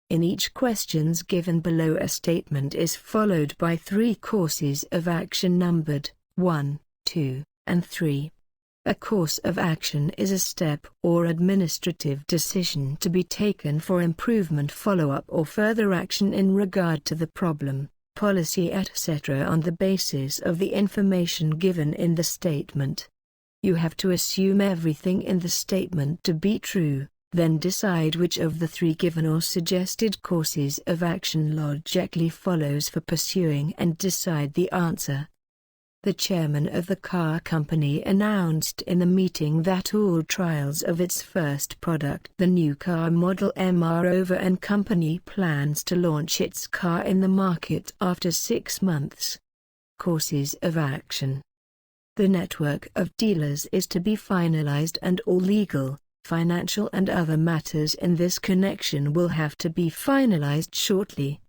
In each questions given below, a statement is followed by 3 courses of action numbered 1, 2, and 3. A course of action is a step or administrative decision to be taken for improvement, follow-up, or further action in regard to the problem, policy, etc. on the basis of the information given in the statement. You have to assume everything in the statement to be true, then decide which of the 3 given or suggested courses of action logically follows for pursuing and decide the answer. The chairman of the car company announced in the meeting that all trials of its first product, the new car model M, are over, and company plans to launch its car in the market after 6 months. Courses of action. The network of dealers is to be finalized, and all legal, financial and other matters in this connection will have to be finalized shortly.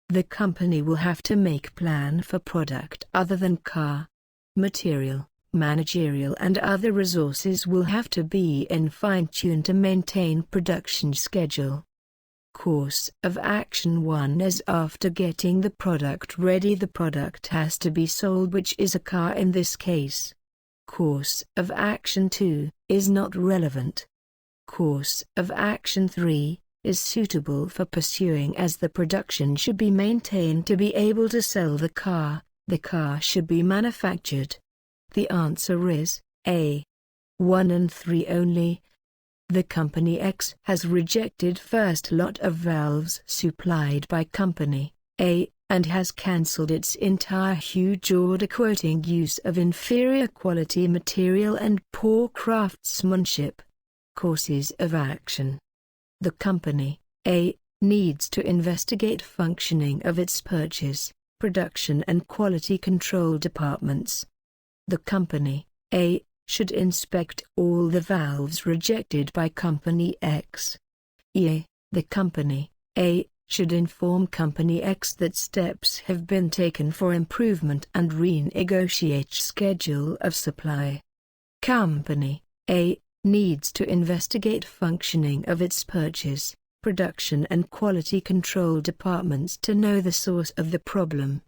The company will have to make plan for product other than car. Material, managerial and other resources will have to be in fine-tune to maintain production schedule. Course of action 1 is after getting the product ready, the product has to be sold, which is a car in this case. Course of action 2 is not relevant. Course of action 3 is suitable for pursuing, as the production should be maintained to be able to sell the car should be manufactured. The answer is A. 1 and 3 only. The company X has rejected first lot of valves supplied by company A, and has cancelled its entire huge order, quoting use of inferior quality material and poor craftsmanship. Courses of action. The company A needs to investigate functioning of its purchase, production and quality control departments. The company A should inspect all the valves rejected by company X. E. The company A should inform company X that steps have been taken for improvement and renegotiate schedule of supply. Company A needs to investigate functioning of its purchase, production and quality control departments to know the source of the problem.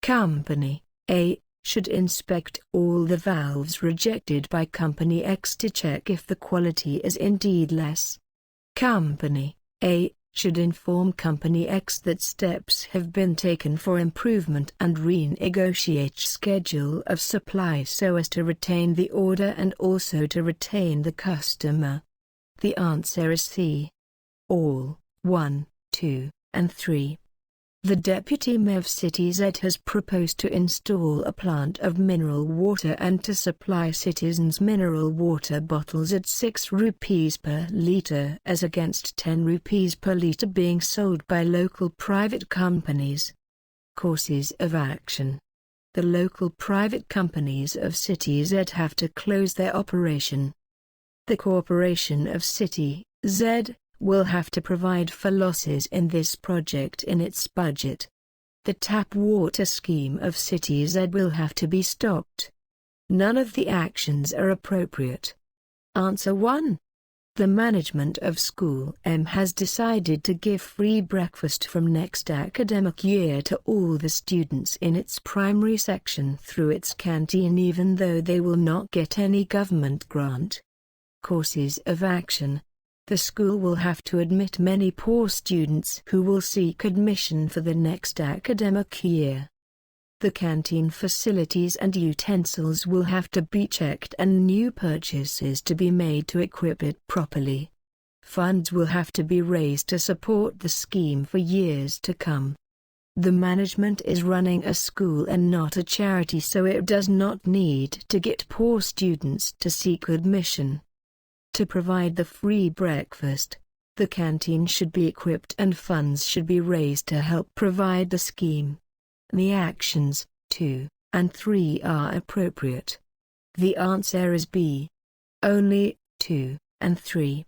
Company A should inspect all the valves rejected by company X to check if the quality is indeed less. Company A should inform company X that steps have been taken for improvement and renegotiate schedule of supply so as to retain the order and also to retain the customer. The answer is C. All 1, 2, and 3. The Deputy Mayor of City Z has proposed to install a plant of mineral water and to supply citizens mineral water bottles at 6 rupees per litre as against 10 rupees per litre being sold by local private companies. Courses of action. The local private companies of City Z have to close their operation. The Corporation of City Z will have to provide for losses in this project in its budget. The tap water scheme of City Z will have to be stopped. None of the actions are appropriate. Answer 1. The management of School M has decided to give free breakfast from next academic year to all the students in its primary section through its canteen, even though they will not get any government grant. Courses of action. The school will have to admit many poor students who will seek admission for the next academic year. The canteen facilities and utensils will have to be checked and new purchases to be made to equip it properly. Funds will have to be raised to support the scheme for years to come. The management is running a school and not a charity, so it does not need to get poor students to seek admission. To provide the free breakfast, the canteen should be equipped and funds should be raised to help provide the scheme. The actions 2 and 3 are appropriate. The answer is B. Only 2 and 3.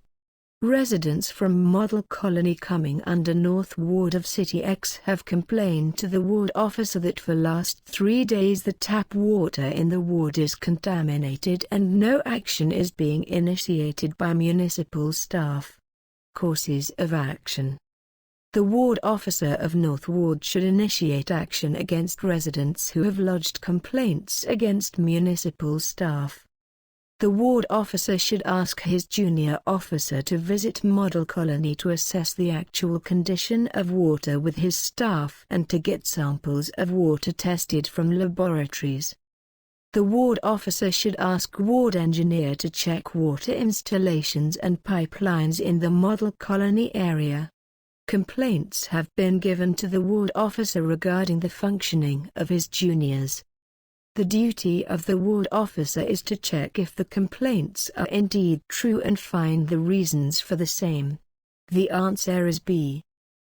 Residents from Model Colony coming under North Ward of City X have complained to the ward officer that for last 3 days the tap water in the ward is contaminated and no action is being initiated by municipal staff. Courses of action. The ward officer of North Ward should initiate action against residents who have lodged complaints against municipal staff. The ward officer should ask his junior officer to visit model colony to assess the actual condition of water with his staff and to get samples of water tested from laboratories. The ward officer should ask ward engineer to check water installations and pipelines in the model colony area. Complaints have been given to the ward officer regarding the functioning of his juniors. The duty of the ward officer is to check if the complaints are indeed true and find the reasons for the same. The answer is B.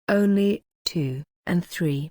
Only 2 and 3.